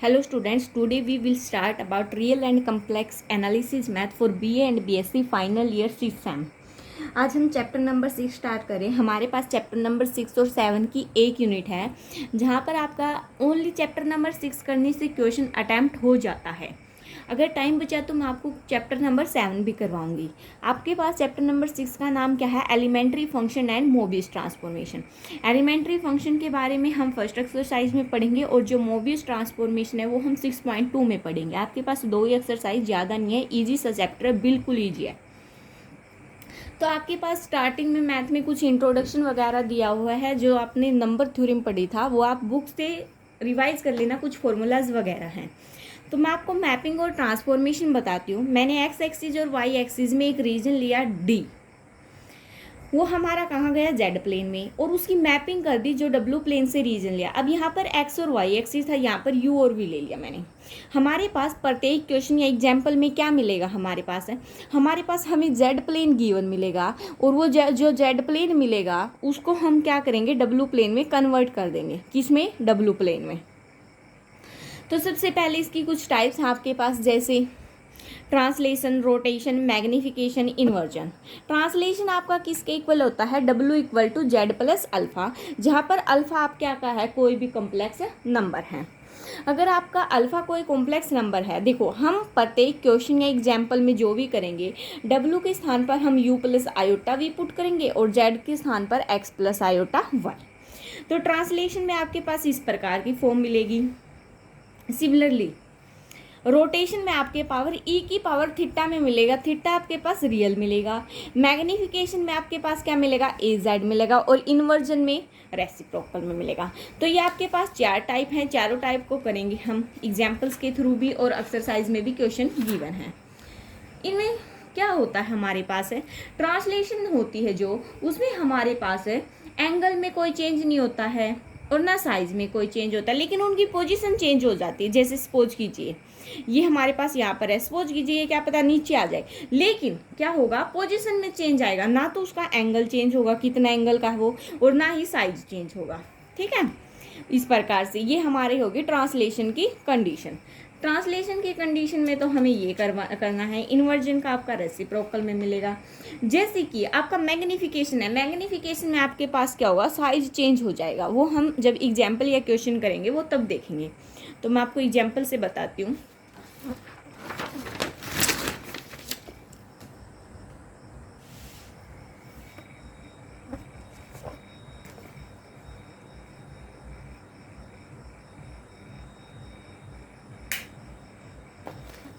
Hello students, today we will start about real and complex analysis math for BA and BSc final year 6th same. आज हम chapter number 6 start करें। हमारे पास chapter number 6 और 7 की एक unit है जहाँ पर आपका ओनली चैप्टर नंबर 6 करने से क्वेश्चन अटैम्प्ट हो जाता है। अगर टाइम बचा तो मैं आपको चैप्टर नंबर 7 भी करवाऊंगी। आपके पास चैप्टर नंबर 6 का नाम क्या है? Elementary function and Mobius transformation. Elementary function के बारे में हम फर्स्ट एक्सरसाइज में पढ़ेंगे और जो मोबियस ट्रांसफॉर्मेशन है वो हम 6.2 में पढ़ेंगे। आपके पास 2 ही एक्सरसाइज, ज़्यादा नहीं है, ईजी सा चैप्टर है, बिल्कुल ईजी है। तो आपके पास स्टार्टिंग में मैथ में कुछ इंट्रोडक्शन वगैरह दिया हुआ है, जो आपने नंबर थ्योरम पढ़ी था वो आप बुक से रिवाइज कर लेना, कुछ फॉर्मूलाज वगैरह हैं। तो मैं आपको मैपिंग और ट्रांसफॉर्मेशन बताती हूँ। मैंने एक्स एक्सिस और वाई एक्सिस में एक रीजन लिया डी, वो हमारा कहाँ गया? जेड प्लेन में, और उसकी मैपिंग कर दी जो डब्ल्यू प्लेन से रीजन लिया। अब यहाँ पर एक्स और वाई एक्सिस था, यहाँ पर यू और वी ले लिया मैंने। हमारे पास प्रत्येक क्वेश्चन या एग्जाम्पल में क्या मिलेगा? हमारे पास है, हमारे पास हमें जेड प्लेन गिवन मिलेगा, और वो जो जेड प्लेन मिलेगा उसको हम क्या करेंगे? डब्ल्यू प्लेन में कन्वर्ट कर देंगे। किस में? डब्ल्यू प्लेन में। तो सबसे पहले इसकी कुछ टाइप्स हैं आपके पास, जैसे translation, rotation, magnification, inversion. Translation आपका किसके इक्वल होता है? W equal to Z plus alpha, जहाँ पर अल्फा आप क्या का है? कोई भी कॉम्प्लेक्स नंबर है। अगर आपका अल्फा कोई कॉम्प्लेक्स नंबर है, देखो हम प्रत्येक क्वेश्चन या एग्जाम्पल में जो भी करेंगे, W के स्थान पर हम U plus iota V put करेंगे और Z के स्थान पर X प्लस आयोटा Y। तो ट्रांसलेशन में आपके पास इस प्रकार की फॉर्म मिलेगी। सिमिलरली रोटेशन में आपके पावर ई की पावर थीटा में मिलेगा, थीटा आपके पास रियल मिलेगा। मैग्निफिकेशन में आपके पास क्या मिलेगा? ए जेड मिलेगा, और इन्वर्जन में रेसिप्रोकल में मिलेगा। तो ये आपके पास 4 टाइप हैं, चारों टाइप को करेंगे हम एग्जाम्पल्स के थ्रू भी, और एक्सरसाइज में भी क्वेश्चन गिवन है। इनमें क्या होता है? हमारे पास है ट्रांसलेशन होती है जो, उसमें हमारे पास है एंगल में कोई चेंज नहीं होता है और ना साइज में कोई चेंज होता है, लेकिन उनकी पोजीशन चेंज हो जाती है। जैसे सपोज कीजिए ये हमारे पास यहाँ पर है, सपोज कीजिए क्या पता नीचे आ जाए, लेकिन क्या होगा? पोजीशन में चेंज आएगा, ना तो उसका एंगल चेंज होगा, कितना एंगल का वो, और ना ही साइज चेंज होगा। ठीक है, इस प्रकार से ये हमारी होगी ट्रांसलेशन की कंडीशन। ट्रांसलेशन की कंडीशन में तो हमें ये करना है, इन्वर्जन का आपका रेसिप्रोकल में मिलेगा। जैसे कि आपका मैग्निफिकेशन है, मैग्निफिकेशन में आपके पास क्या होगा? साइज चेंज हो जाएगा। वो हम जब एग्जाम्पल या क्वेश्चन करेंगे वो तब देखेंगे। तो मैं आपको एग्जाम्पल से बताती हूँ।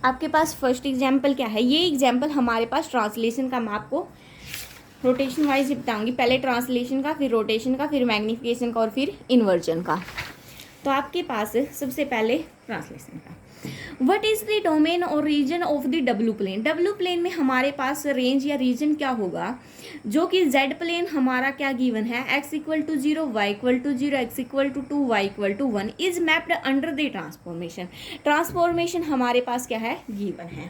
आपके पास फर्स्ट एग्जाम्पल क्या है? ये एग्जाम्पल हमारे पास ट्रांसलेशन का, मैं आपको रोटेशन वाइज बताऊंगी। पहले ट्रांसलेशन का, फिर रोटेशन का, फिर मैग्निफिकेशन का, और फिर इन्वर्जन का। तो आपके पास सबसे पहले ट्रांसलेशन का, व्हाट इज द डोमेन और region of the W plane. W plane में हमारे पास रेंज या रीजन क्या होगा? जो कि जेड प्लेन हमारा क्या गिवन है? x equal to 0, y equal to 0, x equal to 2, y equal to 1 is mapped under the transformation. Transformation हमारे पास क्या है? गिवन है।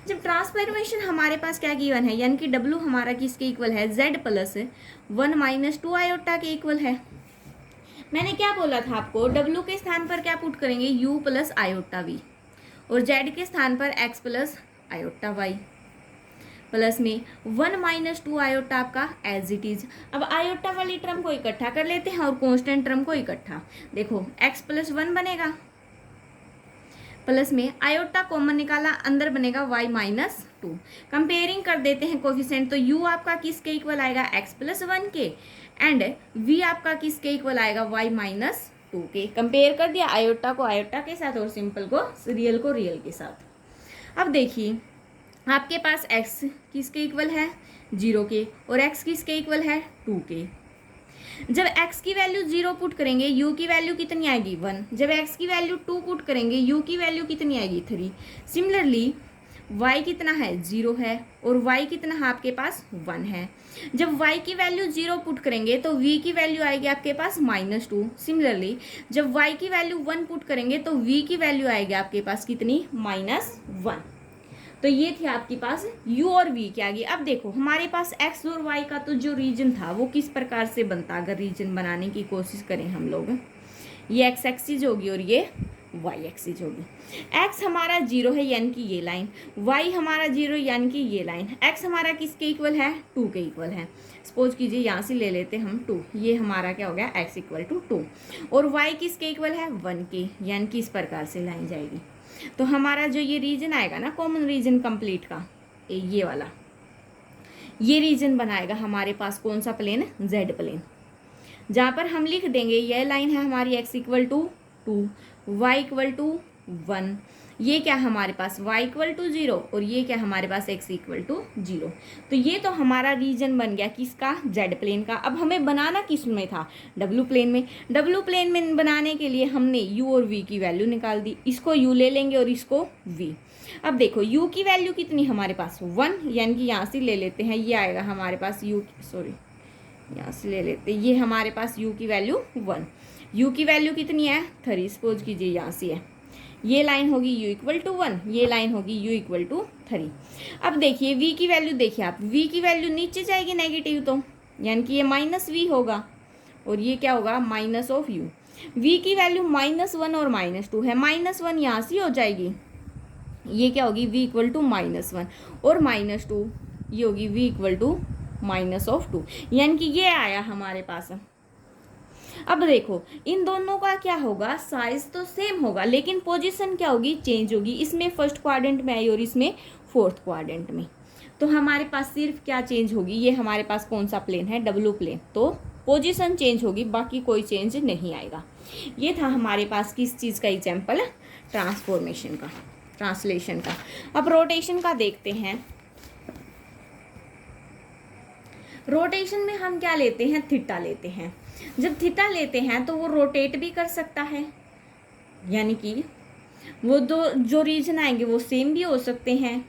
जब ट्रांसफॉर्मेशन हमारे पास क्या गिवन है, यानी कि W हमारा किसके इक्वल है? Z प्लस 1 माइनस 2 आयोटा के इक्वल है। मैंने क्या बोला था आपको? W के स्थान पर क्या पुट करेंगे? U प्लस आयोटा V, और Z के स्थान पर X plus iota Y, plus में 1 माइनस 2 आयोटा आपका एज इट इज। अब आयोटा वाली टर्म को इकट्ठा कर लेते हैं और कांस्टेंट टर्म को इकट्ठा। देखो x प्लस 1 बनेगा, प्लस में आयोटा कॉमन निकाला, अंदर बनेगा y माइनस 2। कंपेयरिंग कर देते हैं कोफिशिएंट, तो u आपका किसके इक्वल आएगा? x प्लस 1 के, एंड v आपका किसके इक्वल आएगा? y माइनस 2 के। कंपेयर कर दिया आयोटा को आयोटा के साथ और सिंपल को, रियल को रियल के साथ। अब देखिए आपके पास x किसके इक्वल है? 0 के, और x किसके इक्वल है? 2 के। जब x की वैल्यू 0 पुट करेंगे, u की वैल्यू कितनी आएगी? 1। जब x की वैल्यू 2 पुट करेंगे, u की वैल्यू कितनी आएगी? 3। सिमिलरली y कितना है? 0 है, और y कितना है आपके पास? 1 है। जब y की वैल्यू 0 पुट करेंगे तो v की वैल्यू आएगी आपके पास -2। सिमिलरली जब y की वैल्यू 1 पुट करेंगे तो v की वैल्यू आएगी आपके पास कितनी? -1। तो ये थी आपके पास u और v की आ गई। अब देखो हमारे पास x और y का तो जो रीजन था वो किस प्रकार से बनता, अगर रीजन बनाने की कोशिश करें हम लोग, ये x एक्सिस होगी और ये वाई एक्सिस होगी। एक्स हमारा 0 है यानी कि ये लाइन, वाई हमारा 0 यानी कि ये लाइन। एक्स हमारा किसके इक्वल है? 2 के इक्वल है। सपोज कीजिए यहाँ से ले लेते हम 2, ये हमारा क्या हो गया? X equal to 2। और वाई किसके इक्वल है? 1 के, यानी कि इस प्रकार से लाइन जाएगी। तो हमारा जो ये रीजन आएगा ना, कॉमन रीजन कंप्लीट का, ये वाला, ये रीजन बनाएगा हमारे पास कौन सा प्लेन? Z plane. जहाँ पर हम लिख देंगे यह लाइन है हमारी X equal to 2, Y equal to 1, ये क्या हमारे पास y इक्वल टू 0, और ये क्या हमारे पास x इक्वल टू 0। तो ये तो हमारा रीजन बन गया किसका? z प्लेन का। अब हमें बनाना किस में था? w प्लेन में। w प्लेन में बनाने के लिए हमने u और v की वैल्यू निकाल दी। इसको u ले लेंगे और इसको v। अब देखो u की वैल्यू कितनी हमारे पास? 1, यानी कि यहाँ से ले लेते हैं, ये आएगा हमारे पास यहाँ से ले लेते हैं, ये हमारे पास u की वैल्यू 1। u की वैल्यू कितनी है? 3। सपोज कीजिए यहाँ से है, ये लाइन होगी u इक्वल टू 1, ये लाइन होगी u इक्वल टू 3। अब देखिए v की वैल्यू, देखिए आप, v की वैल्यू नीचे जाएगी नेगेटिव, तो यानी कि ये माइनस v होगा, और ये क्या होगा? Minus of u। v की वैल्यू -1 और -2 है, -1 यहाँ से हो जाएगी, ये क्या होगी? v इक्वल टू -1 और -2, ये होगी v इक्वल टू -2, यानी कि ये आया हमारे पास। अब देखो इन दोनों का क्या होगा? साइज तो सेम होगा, लेकिन पोजीशन क्या होगी? चेंज होगी। इसमें फर्स्ट क्वाड्रेंट में आई और इसमें फोर्थ क्वाड्रेंट में। तो हमारे पास सिर्फ क्या चेंज होगी? ये हमारे पास कौन सा प्लेन है? W plane. तो पोजीशन चेंज होगी, बाकी कोई चेंज नहीं आएगा। ये था हमारे पास किस चीज़ का एग्जाम्पल? ट्रांसफॉर्मेशन का, ट्रांसलेशन का। अब रोटेशन का देखते हैं। रोटेशन में हम क्या लेते हैं? थीटा लेते हैं। जब थीटा लेते हैं तो वो रोटेट भी कर सकता है, यानी कि वो दो जो रीजन आएंगे वो सेम भी हो सकते हैं,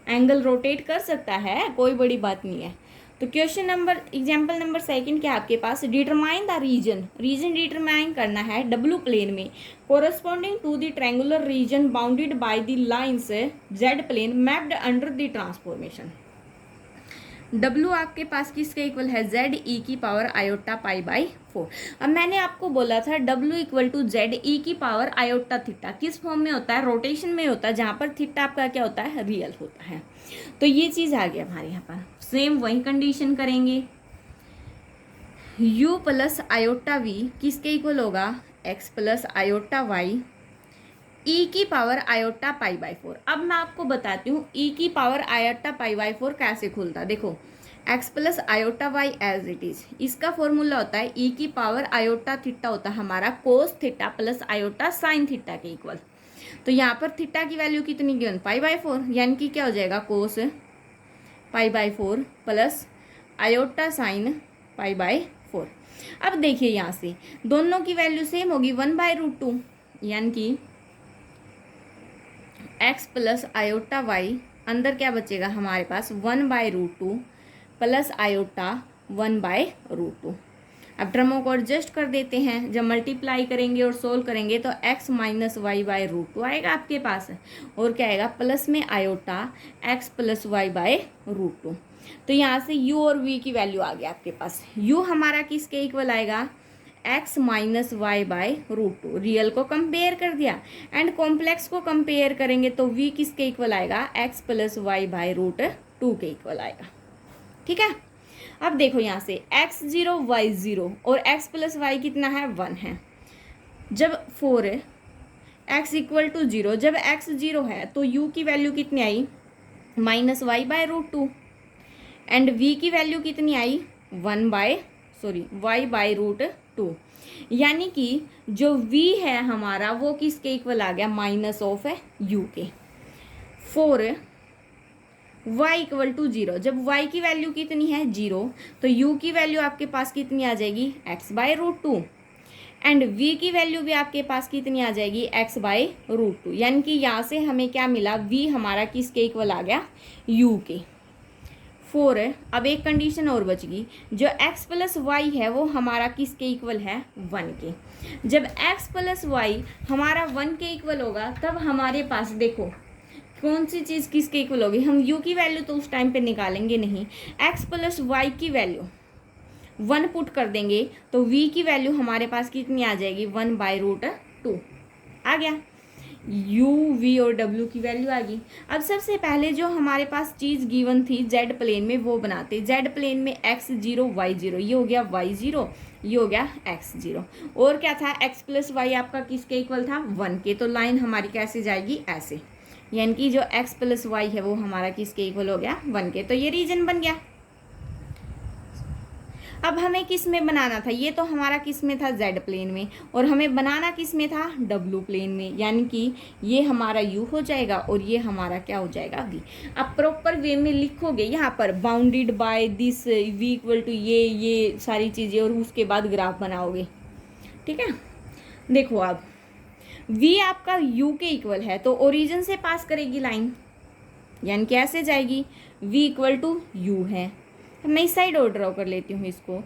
एंगल रोटेट कर सकता है, कोई बड़ी बात नहीं है। तो क्वेश्चन नंबर, एग्जाम्पल नंबर 2 क्या आपके पास? Determine the region. Region determine करना है डब्ल्यू प्लेन में, corresponding to the triangular region bounded by the lines Z plane mapped under the transformation. W आपके पास किसके इक्वल है? Z e की पावर आयोटा पाई बाई 4। अब मैंने आपको बोला था W equal to Z e की पावर आयोटा थीटा किस फॉर्म में होता है? रोटेशन में होता है, जहाँ पर थीटा आपका क्या होता है? रियल होता है। तो ये चीज़ आ गया हमारे यहाँ पर। सेम वही कंडीशन करेंगे, U प्लस आयोटा V किसके इक्वल होगा? X plus iota Y e की पावर आयोटा पाई बाई 4। अब मैं आपको बताती हूँ e की पावर आयोटा पाई बाई 4 कैसे खुलता है। देखो x plus iota Y as it is, इसका फॉर्मूला होता है e की पावर आयोटा थीटा होता है हमारा cos theta plus iota sine theta के इक्वल। तो यहाँ पर थीटा की वैल्यू कितनी गिवन? पाई बाई 4, यानी कि क्या हो जाएगा? Cos pi by 4 plus iota sine pi by 4। अब देखिए यहाँ से दोनों की वैल्यू सेम होगी, 1/√2, यानी कि x प्लस आयोटा वाई, अंदर क्या बचेगा हमारे पास? 1/√2 प्लस आयोटा 1/√2। अब टर्मों को एडजस्ट कर देते हैं, जब मल्टीप्लाई करेंगे और सोल्व करेंगे तो x माइनस y/√2 आएगा आपके पास, और क्या आएगा? प्लस में आयोटा x प्लस y/√2। तो यहाँ से u और v की वैल्यू आ गया आपके पास। u हमारा किसके इक्वल आएगा? x minus y/√2। रियल को कंपेयर कर दिया, एंड कॉम्प्लेक्स को कंपेयर करेंगे तो v किसके इक्वल आएगा? x प्लस y/√2 के इक्वल आएगा। ठीक है। अब देखो यहाँ से x0 y0 और x प्लस वाई कितना है? 1 है। जब 4 है x इक्वल टू 0, जब x 0 है तो u की वैल्यू कितनी आई? माइनस y/√2, एंड v की वैल्यू कितनी आई? y/√2, यानी कि जो v है हमारा वो किसके इक्वल आ गया? माइनस ऑफ है u के। 4 y इक्वल टू 0, जब y की वैल्यू कितनी है? 0, तो u की वैल्यू आपके पास कितनी आ जाएगी? x/√2, एंड v की वैल्यू भी आपके पास कितनी आ जाएगी? x/√2, यानी कि यहाँ से हमें क्या मिला? v हमारा किसके इक्वल आ गया? u के। 4 है। अब एक कंडीशन और बच गई, जो x प्लस वाई है वो हमारा किसके इक्वल है? 1 के। जब x प्लस वाई हमारा 1 के इक्वल होगा तब हमारे पास देखो कौन सी चीज़ किसके इक्वल होगी? हम u की वैल्यू तो उस टाइम पे निकालेंगे नहीं, x प्लस वाई की वैल्यू 1 पुट कर देंगे तो v की वैल्यू हमारे पास कितनी आ जाएगी? 1/√2। आ गया। u v और w की वैल्यू आ गई। अब सबसे पहले जो हमारे पास चीज़ गिवन थी z प्लेन में वो बनाते। z प्लेन में x 0 y 0, ये हो गया y 0, ये हो गया x 0। और क्या था, x प्लस वाई आपका किसके इक्वल था, 1 के। तो लाइन हमारी कैसे जाएगी, ऐसे, यानी कि जो x प्लस वाई है वो हमारा किसके इक्वल हो गया, 1 के। तो ये रीजन बन गया। अब हमें किस में बनाना था, ये तो हमारा किस में था, z प्लेन में, और हमें बनाना किस में था, w प्लेन में, यानी कि ये हमारा u हो जाएगा और ये हमारा क्या हो जाएगा, v। अब प्रॉपर वे में लिखोगे यहाँ पर bounded by this v equal to ये सारी चीज़ें, और उसके बाद ग्राफ बनाओगे। ठीक है, देखो अब v आपका u के इक्वल है तो ओरिजिन से पास करेगी लाइन, यानी कैसे जाएगी, v इक्वल टू u है। मैं इस साइड और ड्रॉ कर लेती हूँ इसको।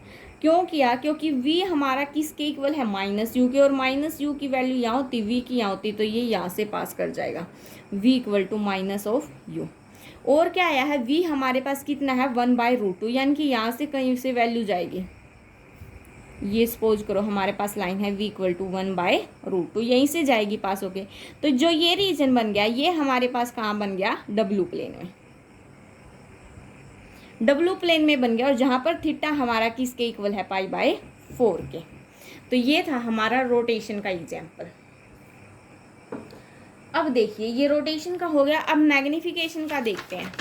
क्यों किया, क्योंकि v हमारा किसके इक्वल है, माइनस यू के, और माइनस यू की वैल्यू यहाँ होती, v की यहाँ होती, तो ये यहाँ से पास कर जाएगा, v equal to minus of U. और क्या आया है, v हमारे पास कितना है, 1/√2, यानी कि यहाँ से कहीं से वैल्यू जाएगी। ये सपोज करो हमारे पास लाइन है v इक्वल टू 1/√2, यहीं से जाएगी पास होके। तो जो ये रीजन बन गया, ये हमारे पास कहाँ बन गया, w प्लेन में, w प्लेन में बन गया, और जहाँ पर थीटा हमारा किसके इक्वल है, π/4 के। तो ये था हमारा रोटेशन का एग्जाम्पल। अब देखिए ये रोटेशन का हो गया, अब मैग्निफिकेशन का देखते हैं।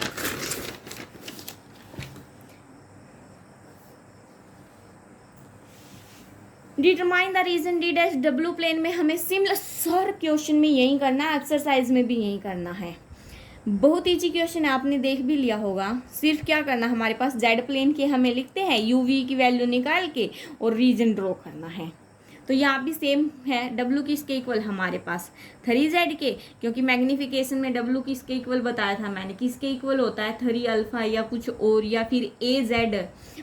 Determine the region D dash, w plane में हमें सिमिलर सर क्वेश्चन में यही करना है, एक्सरसाइज में भी यही करना है। बहुत ईजी क्वेश्चन है, आपने देख भी लिया होगा। सिर्फ क्या करना, हमारे पास जेड प्लेन के हमें लिखते हैं, यू वी की वैल्यू निकाल के और रीजन ड्रॉ करना है। तो यहाँ भी सेम है, डब्लू किसके इक्वल हमारे पास 3z के, क्योंकि मैग्निफिकेशन में डब्लू किसके इक्वल बताया था मैंने, किसके इक्वल होता है 3 अल्फा या कुछ और, या फिर ए जेड,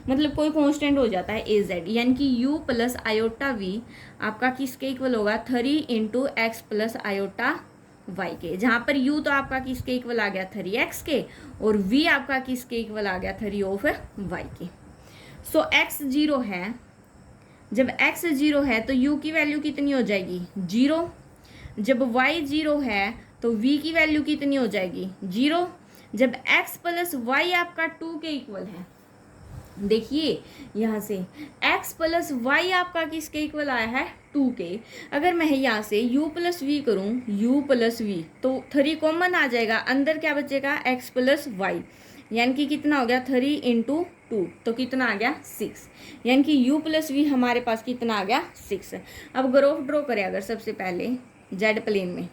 मतलब कोई कांस्टेंट हो जाता है ए जेड, यानी कि u प्लस आयोटा v आपका किसके इक्वल होगा 3 into X plus iota y के, जहाँ पर u तो आपका किसके इक्वल आ गया 3x के, और v आपका किसके इक्वल आ गया 3 ऑफ y के। सो x 0 है, जब x 0 है तो u की वैल्यू कितनी हो जाएगी 0, जब y 0 है तो v की वैल्यू कितनी हो जाएगी 0, जब x प्लस वाई आपका 2 के इक्वल है, देखिए यहाँ से x प्लस वाई आपका किसके इक्वल आया है 2 के। अगर मैं यहाँ से u प्लस वी करूँ, u प्लस वी, तो 3 कॉमन आ जाएगा, अंदर क्या बचेगा x प्लस वाई, यानी कि कितना हो गया 3 इंटू 2, तो कितना आ गया 6, यानी कि u प्लस वी हमारे पास कितना आ गया 6। अब ग्राफ ड्रॉ करें अगर सबसे पहले z प्लेन में,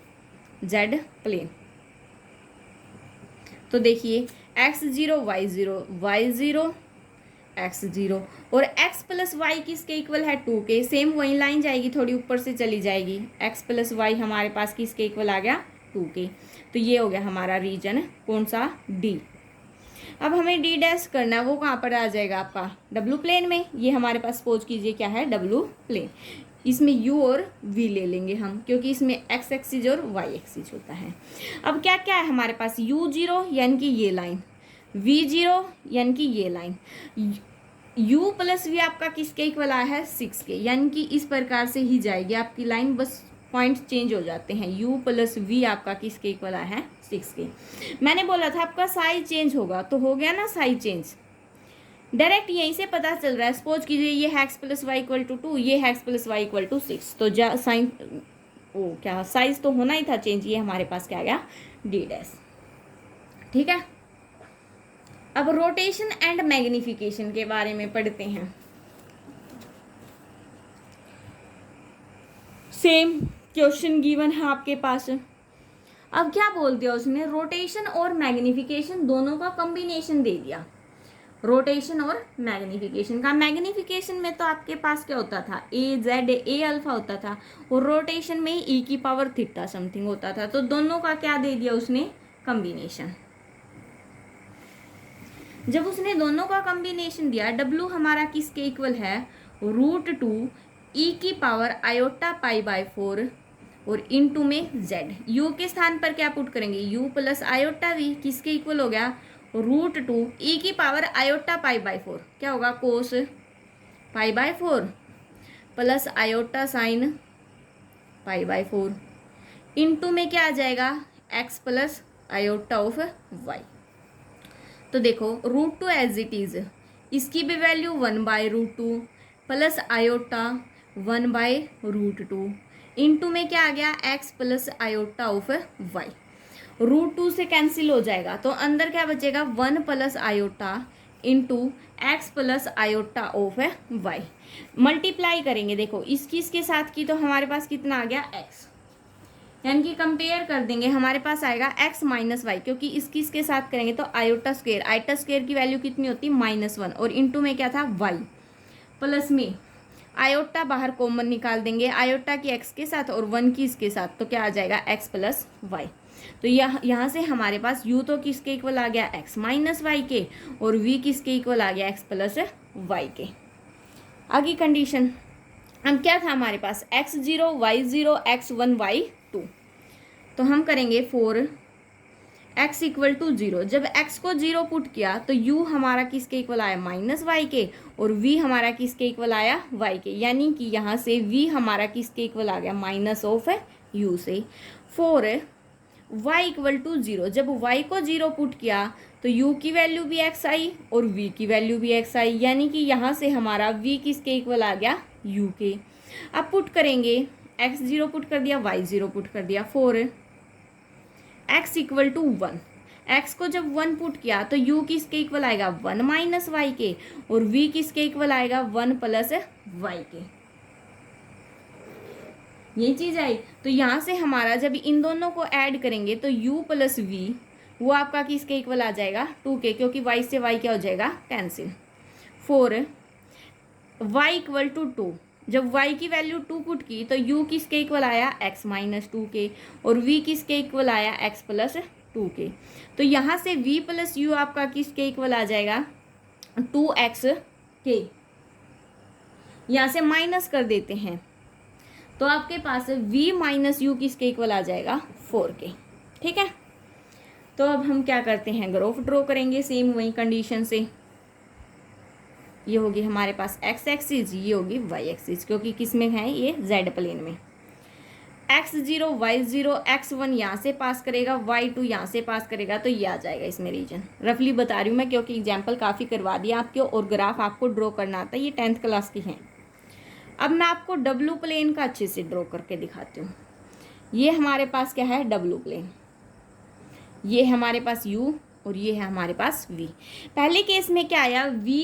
z प्लेन, तो देखिए x 0 y 0 y 0 x 0, और x प्लस वाई किसके इक्वल है 2 के, सेम वही लाइन जाएगी, थोड़ी ऊपर से चली जाएगी, x प्लस वाई हमारे पास किसके इक्वल आ गया 2 के। तो ये हो गया हमारा रीजन कौन सा, D। अब हमें D डैश करना है, वो कहाँ पर आ जाएगा आपका W प्लेन में, ये हमारे पास सपोज कीजिए क्या है W प्लेन, इसमें u और v ले लेंगे हम, क्योंकि इसमें x एक्सिस और y एक्सिस होता है। अब क्या क्या है हमारे पास, u0 यानी कि ये लाइन, v0 यानी कि ये लाइन, u प्लस वी आपका किसके इक्वल आया है 6 के, यानी कि इस प्रकार से ही जाएगी आपकी लाइन, बस पॉइंट चेंज हो जाते हैं। u प्लस वी आपका किसके इक्वल आया है 6 के। मैंने बोला था आपका साइज चेंज होगा, तो हो गया ना साइज चेंज, डायरेक्ट यहीं से पता चल रहा है। सपोज कीजिए ये है x plus Y equal to 2, ये है x plus Y equal to 6, तो साइन ओ क्या साइज तो होना ही था चेंज, ये हमारे पास क्या आ गया D डैश। ठीक है, अब रोटेशन एंड मैग्निफिकेशन के बारे में पढ़ते हैं। सेम क्वेश्चन गिवन है आपके पास। अब क्या बोल दिया उसने, रोटेशन और मैग्निफिकेशन दोनों का कॉम्बिनेशन दे दिया, रोटेशन और मैग्निफिकेशन का। मैग्निफिकेशन में तो आपके पास क्या होता था ए जेड ए अल्फा होता था, और रोटेशन में ई की पावर थीटा समथिंग होता था, तो दोनों का क्या दे दिया उसने कॉम्बिनेशन। जब उसने दोनों का कॉम्बिनेशन दिया, W हमारा किसके इक्वल है √2 ई की पावर आयोटा π/4 और इनटू में z, u के स्थान पर क्या पुट करेंगे u प्लस आयोटा v किसके इक्वल हो गया √2 ई की पावर आयोटा π/4, क्या होगा cos π/4 plus iota sine π/4, into में क्या आ जाएगा, X plus iota of Y. तो देखो √2 एज इट इज, इसकी भी वैल्यू 1/√2 प्लस आयोटा 1/√2 इनटू में क्या आ गया, X plus iota of Y. √2 से कैंसिल हो जाएगा तो अंदर क्या बचेगा, 1 plus iota into X plus iota of Y. Multiply करेंगे, देखो इसके साथ की तो हमारे पास कितना आ गया, एक्स, यानी कि कंपेयर कर देंगे, हमारे पास आएगा एक्स माइनस वाई, क्योंकि इसके साथ करेंगे तो आयोटा स्क्वेयर की वैल्यू कितनी होती है, -1, और इंटू में क्या था, वाई, प्लस में आयोटा बाहर कॉमन निकाल देंगे, आयोटा की एक्स के साथ और 1 की इसके साथ, तो क्या आ जाएगा, एक्स प्लस वाई। तो यहाँ से हमारे पास u तो किसके इक्वल आ गया, x माइनस वाई के, और v किसके इक्वल आ गया, x प्लस वाई के। आगे कंडीशन हम क्या था हमारे पास, x0 y0 x1 y2, तो हम करेंगे फॉर x इक्वल टू 0। जब x को 0 पुट किया तो u हमारा किसके इक्वल आया, -y के, और v हमारा किसके इक्वल आया, y के, यानी कि यहाँ से v हमारा किसके इक्वल आ गया, माइनस ऑफ u से। फॉर y इक्वल टू 0, जब y को 0 पुट किया तो u की वैल्यू भी x आई और v की वैल्यू भी x आई, यानी कि यहाँ से हमारा v किसके इक्वल आ गया, u के। अब पुट करेंगे, x 0 पुट कर दिया, y 0 पुट कर दिया, for x equal to 1, x को जब 1 पुट किया तो u किसके इक्वल आएगा, 1 माइनस वाई के, और v किसके इक्वल आएगा, 1 प्लस वाई के। ये चीज आई, तो यहाँ से हमारा जब इन दोनों को ऐड करेंगे तो u प्लस वी वो आपका किसके इक्वल आ जाएगा, 2 के, क्योंकि y से y क्या हो जाएगा, cancel. For y equal to 2, जब y की वैल्यू 2 पुट की तो u किसके इक्वल आया, x माइनस 2 के, और v किसके इक्वल आया, x प्लस 2 के। तो यहाँ से v प्लस u आपका किसके इक्वल आ जाएगा, 2x के। यहाँ से माइनस कर देते हैं तो आपके पास v माइनस यू किसके इक्वल आ जाएगा, 4 के। ठीक है, तो अब हम क्या करते हैं, ग्राफ ड्रॉ करेंगे सेम वही कंडीशन से। ये होगी हमारे पास x एक्सिस, ये होगी y एक्सिस, क्योंकि किस में है, ये z प्लेन में। x0 y0 x1 यहाँ से पास करेगा, y2 यहाँ से पास करेगा, तो ये आ जाएगा इसमें रीजन। रफली बता रही हूँ मैं, क्योंकि एग्जाम्पल काफ़ी करवा दिया आपके, और ग्राफ आपको ड्रॉ करना आता है, ये 10th क्लास की हैं। अब मैं आपको डब्लू प्लेन का अच्छे से ड्रॉ करके दिखाती हूँ। ये हमारे पास क्या है, डब्लू प्लेन, ये हमारे पास u और ये है हमारे पास v। पहले केस में क्या आया, v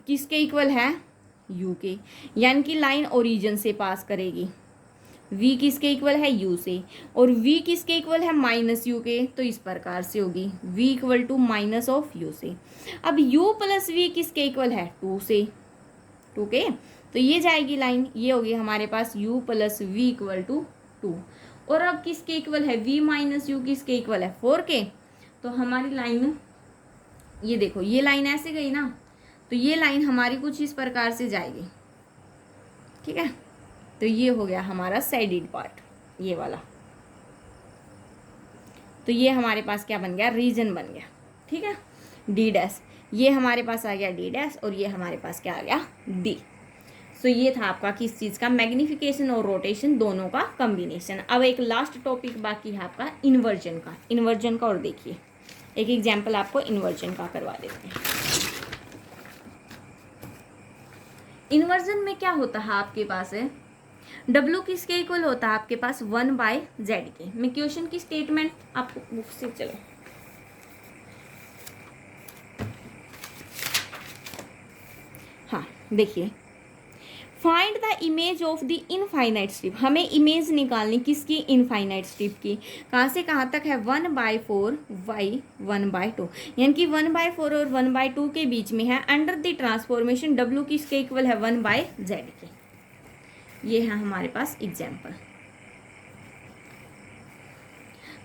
किसके इक्वल है, u के, यानी कि लाइन ओरिजिन से पास करेगी, v किसके इक्वल है, u से, और v किसके इक्वल है, माइनस u के, तो इस प्रकार से होगी v equal to minus of u से। अब u प्लस v किसके इक्वल है, 2 से, 2 के, तो ये जाएगी लाइन, ये होगी हमारे पास u plus V equal to 2। और अब किसके इक्वल है, v माइनस यू किसके इक्वल है, 4 के। तो हमारी लाइन, ये देखो ये लाइन ऐसे गई ना, तो ये लाइन हमारी कुछ इस प्रकार से जाएगी। ठीक है, तो ये हो गया हमारा साइडेड पार्ट, ये वाला। तो ये हमारे पास क्या बन गया, रीजन बन गया। ठीक है, डी डैश, ये हमारे पास आ गया डी डैश, और ये हमारे पास क्या आ गया, डी। सो ये था आपका किस चीज़ का, मैग्निफिकेशन और रोटेशन दोनों का कॉम्बिनेशन। अब एक लास्ट टॉपिक बाकी है आपका इन्वर्जन का, इन्वर्जन का, और देखिए एक एग्जांपल आपको इन्वर्जन का करवा देते हैं। इन्वर्जन में क्या होता है आपके पास है, W किसके इक्वल होता है आपके पास, 1/z के। मैं क्वेश्चन की स्टेटमेंट आपको बुक से, चलो हाँ देखिए, find the image of the infinite strip. हमें इमेज निकालनी किसकी, इनफाइनाइट स्ट्रिप की। कहाँ से कहाँ तक है, 1/4 y 1/2, यानी कि 1/4 और 1/2 के बीच में है। अंडर द ट्रांसफॉर्मेशन W किसके इक्वल है, 1/z के। ये है हमारे पास एग्जाम्पल।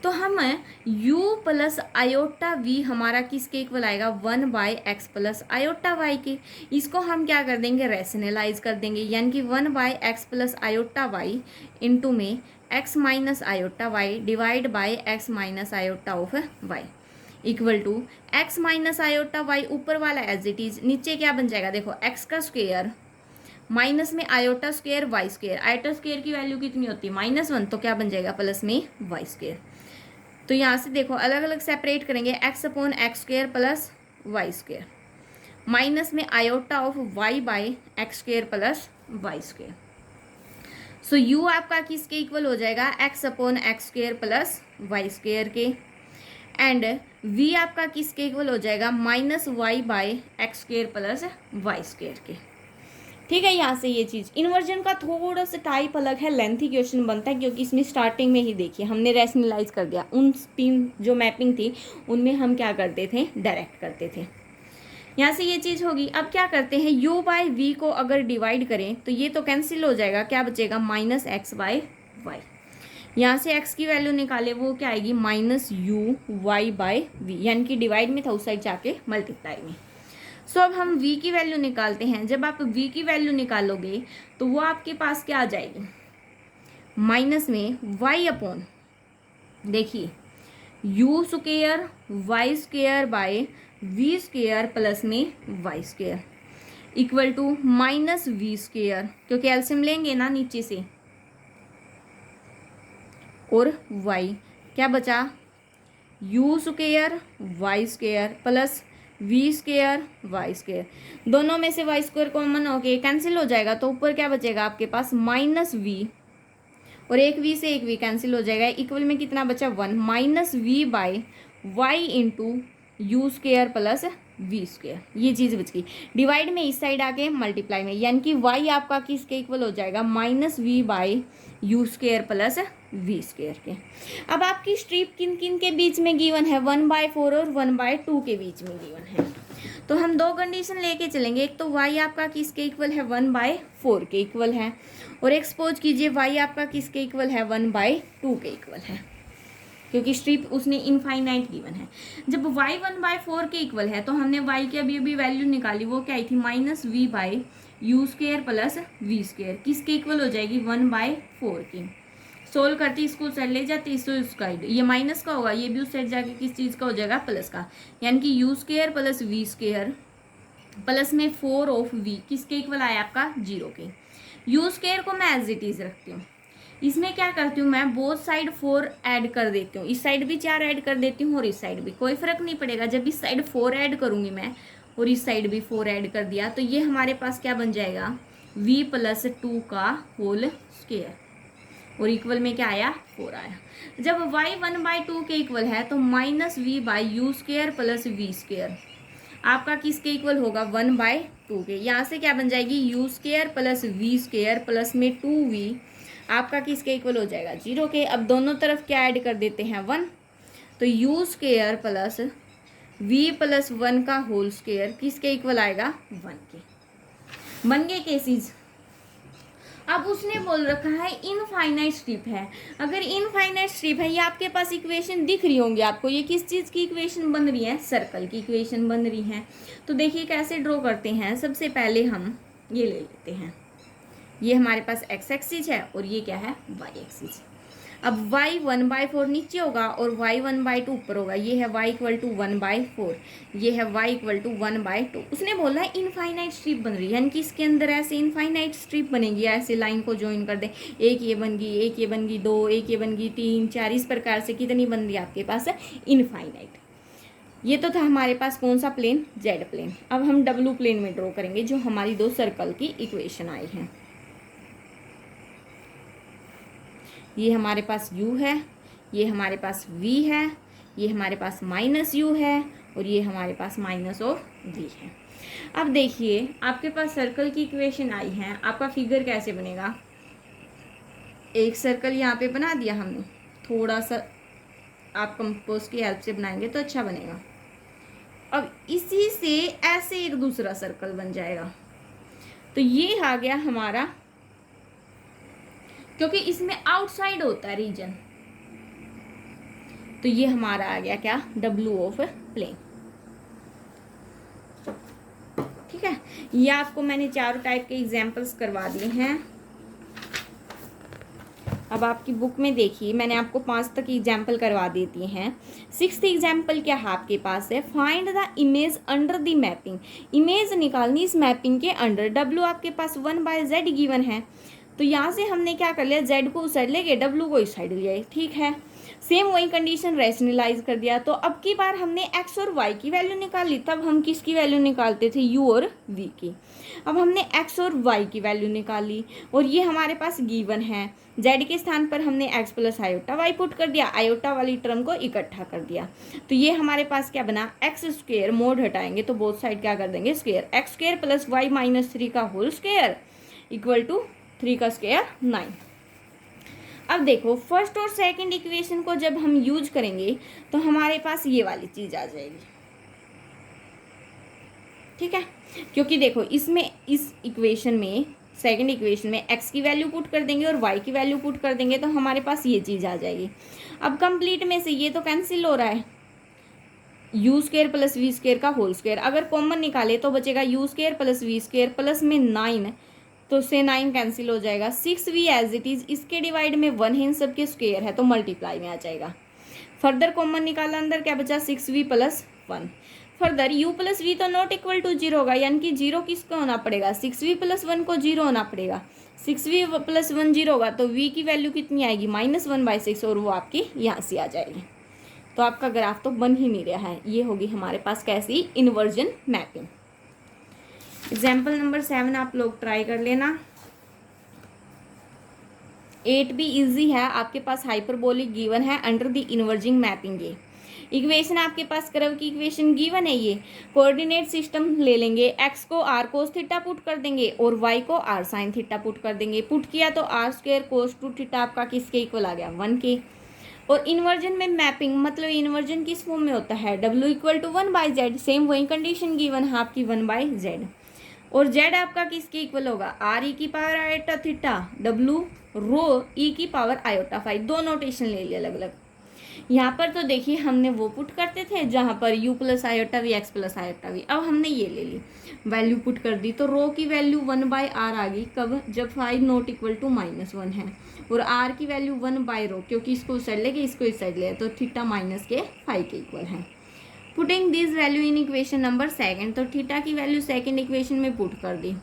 तो हम u प्लस आयोटा v हमारा किसके इक्वल आएगा, 1/x प्लस आयोटा y के। इसको हम क्या कर देंगे, रैशनलाइज कर देंगे, यानी कि 1/x plus iota y into में x minus iota y divide by x minus iota of y equal to x minus iota y ऊपर वाला एज इट इज, नीचे क्या बन जाएगा, देखो x का स्क्वेयर माइनस में iota square Y square, iota square की वैल्यू कितनी होती है -1, तो क्या बन जाएगा प्लस में वाई स्क्वायर। तो यहाँ से देखो अलग अलग सेपरेट करेंगे, x upon x square plus y square minus में iota of y by x square plus y square. So u आपका किसके इक्वल हो जाएगा, x upon x square plus y square के, एंड v आपका किसके इक्वल हो जाएगा, minus y by x square plus y square के। ठीक है, यहाँ से ये चीज़ इन्वर्जन का थोड़ा सा टाइप अलग है, लेंथी क्वेश्चन बनता है क्योंकि इसमें स्टार्टिंग में ही देखिए हमने रैशनलाइज कर दिया, उन 3 जो मैपिंग थी उनमें हम क्या करते थे, डायरेक्ट करते थे। यहाँ से ये चीज़ होगी। अब क्या करते हैं, u बाई वी को अगर डिवाइड करें तो ये तो कैंसिल हो जाएगा, क्या बचेगा माइनस एक्स बाई वाई। यहाँ से x की वैल्यू निकाले वो क्या आएगी, minus U Y by V, यानी कि डिवाइड में था उस साइड जाके मल्टीप्लाई में। सो अब हम v की वैल्यू निकालते हैं। जब आप v की वैल्यू निकालोगे तो वो आपके पास क्या आ जाएगी, माइनस में y अपॉन, देखिए u square Y square by v square plus में y square equal to minus v square, क्योंकि एलसीएम लेंगे ना नीचे से, और y क्या बचा, u square Y square plus we square Y square, दोनों में से वाई स्क्वायर कॉमन होके कैंसिल हो जाएगा, तो ऊपर क्या बचेगा आपके पास माइनस वी, और एक वी से एक वी कैंसिल हो जाएगा, इक्वल में कितना बचा 1 minus we by Y into U square plus we square, ये चीज़ बच गई। डिवाइड में इस साइड आके मल्टीप्लाई में, यानी कि y आपका किसके इक्वल हो जाएगा, minus we by you square plus we square के। अब आपकी स्ट्रिप किन किन के बीच में गिवन है, 1/4 और 1/2 के बीच में गिवन है। तो हम 2 कंडीशन लेके चलेंगे, एक तो y आपका किसके इक्वल है, 1/4 के इक्वल है, और एक सपोज कीजिए y आपका किसके इक्वल है, 1/2 के इक्वल है, क्योंकि स्ट्रिप उसने इनफाइनाइट गिवन है। जब y 1/4 के इक्वल है तो हमने y की अभी वैल्यू निकाली, वो क्या आई थी, minus we by you square plus we square, किसके इक्वल हो जाएगी, 1/4 की। सोल्व करती इसको साइड ले जाती, इसको उस साइड, ये माइनस का होगा, ये भी उस साइड जाके किस चीज़ का हो जाएगा, प्लस का, यानी कि U square plus we square plus में 4 ऑफ वी किसके इक्वल आया आपका, 0 के। यू स्क्वायर को मैं एज इट इज रखती हूँ, इसमें क्या करती हूँ मैं, बोथ साइड 4 ऐड कर देती हूँ, इस साइड भी 4 ऐड कर देती हूँ और इस साइड भी, कोई फर्क नहीं पड़ेगा। जब इस साइड 4 ऐड करूँगी मैं और इस साइड भी 4 ऐड कर दिया, तो ये हमारे पास क्या बन जाएगा, v प्लस 2 का होल स्क्वायर, और इक्वल में क्या आया, 4 आया। जब y 1/2 के इक्वल है तो minus we by you square plus we square आपका किसके इक्वल होगा, 1/2 के। यहाँ से क्या बन जाएगी, u square plus we square plus में 2v आपका किसके इक्वल हो जाएगा, 0 के। अब दोनों तरफ क्या ऐड कर देते हैं, 1, तो u square plus v plus 1 का होल स्क्वायर किसके इक्वल आएगा, 1 के। बन गए केसेस। अब उसने बोल रखा है इनफाइनाइट स्ट्रिप है, अगर इनफाइनाइट स्ट्रिप है, ये आपके पास इक्वेशन दिख रही होंगी आपको, ये किस चीज़ की इक्वेशन बन रही है, सर्कल की इक्वेशन बन रही है। तो देखिए कैसे ड्रॉ करते हैं। सबसे पहले हम ये ले लेते हैं, ये हमारे पास x एक्सिस है और ये क्या है, y एक्सिस। अब y 1/4 नीचे होगा और y 1/2 ऊपर होगा, ये है y इक्वल टू 1/4, ये है y इक्वल टू 1/2। उसने बोला है इनफाइनाइट स्ट्रिप बन रही है, यानी कि इसके अंदर ऐसे इनफाइनाइट स्ट्रिप बनेगी, ऐसे लाइन को ज्वाइन कर दे, एक ये बन गई, एक ये बन गई, 2, एक ये बन गई, 3, 4, इस प्रकार से कितनी बन रही है आपके पास इनफाइनाइट। ये तो था हमारे पास कौन सा प्लेन, जेड प्लेन। अब हम डब्लू प्लेन में ड्रॉ करेंगे, जो हमारी 2 सर्कल की इक्वेशन आई है। ये हमारे पास u है, ये हमारे पास v है, ये हमारे पास माइनस u है, और ये हमारे पास माइनस ऑफ v है। अब देखिए आपके पास सर्कल की इक्वेशन आई है, आपका फिगर कैसे बनेगा। एक सर्कल यहाँ पे बना दिया हमने, थोड़ा सा आप कंपोज की हेल्प से बनाएंगे तो अच्छा बनेगा। अब इसी से ऐसे एक दूसरा सर्कल बन जाएगा, तो ये आ गया हमारा, क्योंकि इसमें आउटसाइड होता है रीजन, तो ये हमारा आ गया क्या, डब्लू ऑफ प्लेन। ठीक है, ये आपको मैंने चारों टाइप के एग्जांपल्स करवा दिए हैं। अब अब आपकी बुक में देखिए, मैंने आपको 5 तक एग्जाम्पल करवा देती हैं। 6th एग्जाम्पल क्या है आपके पास है, find the image under the mapping. Image निकालनी इस मैपिंग के अंडर। डब्ल्यू आपके पास 1/z गिवन है, तो यहाँ से हमने क्या कर लिया, z को उस साइड ले गए, डब्ल्यू को इस साइड लिया, ठीक है। सेम वही कंडीशन रैशनलाइज कर दिया। तो अब की बार हमने x और y की वैल्यू निकाल ली, तब हम किसकी वैल्यू निकालते थे, u और v की। अब हमने x और y की वैल्यू निकाली और ये हमारे पास गिवन है। z के स्थान पर हमने x plus iota y put कर दिया, आयोटा वाली टर्म को इकट्ठा कर दिया। तो ये हमारे पास क्या बना, एक्स स्क्वेयर, मोड हटाएंगे तो बोथ साइड क्या कर देंगे square, x square plus y minus 3 का होल स्क्वेयर इक्वल टू 3 का स्क्वेयर 9। अब देखो फर्स्ट और सेकंड इक्वेशन को जब हम यूज करेंगे तो हमारे पास ये वाली चीज आ जाएगी, ठीक है। क्योंकि देखो इसमें, इस इक्वेशन में, सेकंड इक्वेशन में x की वैल्यू पुट कर देंगे और y की वैल्यू पुट कर देंगे तो हमारे पास ये चीज आ जाएगी। अब कंप्लीट में से ये तो कैंसिल हो रहा है, u square plus v square का होल स्क्वेयर, अगर कॉमन निकाले तो बचेगा u square plus v square plus में 9, तो से 9 कैंसिल हो जाएगा। 6v एज इट इज, इसके डिवाइड में 1 है, इन सबके स्क्वेयर है तो मल्टीप्लाई में आ जाएगा। फर्दर कॉमन निकाला, अंदर क्या बचा 6v plus 1। Further u plus v तो नॉट इक्वल टू 0 होगा, यानी कि 0 किसको होना पड़ेगा, 6v प्लस 1 को 0 होना पड़ेगा। 6v प्लस 1 0 होगा तो v की वैल्यू कितनी आएगी, -1/6, और वो आपकी यहाँ से आ जाएगी। तो आपका ग्राफ तो बन ही नहीं रहा है। ये होगी हमारे पास कैसी, इन्वर्जन मैपिंग। एग्जाम्पल नंबर 7 आप लोग ट्राई कर लेना। 8 भी इजी है, आपके पास हाइपरबोलिक गिवन है अंडर द इन्वर्जिंग मैपिंग। ये इक्वेशन आपके पास कर्व की इक्वेशन गिवन है। ये कोऑर्डिनेट सिस्टम ले लेंगे, x को r कोस थीटा पुट कर देंगे और y को r साइन थीटा पुट कर देंगे। पुट किया तो r स्क्वायर कोस 2 थीटा आपका किसके इक्वल आ गया, 1 के। और इन्वर्जन में मैपिंग मतलब इन्वर्जन किस फॉर्म में होता है, w equal to 1/z, same वही कंडीशन गिवन है आपकी 1/z। और z आपका किसके इक्वल होगा, r e की पावर आयोटा थीटा, w रो e की पावर आयोटा फाई। दो नोटेशन ले लिया अलग अलग। यहाँ पर तो देखिए हमने वो पुट करते थे जहाँ पर u plus iota v, x plus iota v. अब हमने ये ले ली, वैल्यू पुट कर दी, तो रो की वैल्यू 1/r आ गई। कब, जब फाई नॉट इक्वल टू -1 है, और r की वैल्यू 1/रो, क्योंकि इसको इस साइड लेके इसको इस साइड ले, तो थीटा माइनस के फाई के इक्वल है। Putting this value in equation number 2, तो थीटा की वैल्यू सेकंड इक्वेशन में पुट कर दी,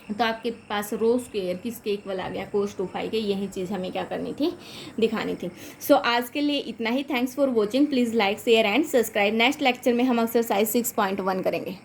तो आपके पास रो स्क्वेयर किसके इक्वल आ गया, cos 2 के। यही चीज़ हमें क्या करनी थी, दिखानी थी। सो आज के लिए इतना ही। Thanks for watching. Please like share and subscribe. Next lecture में हम एक्सरसाइज 6.1 करेंगे।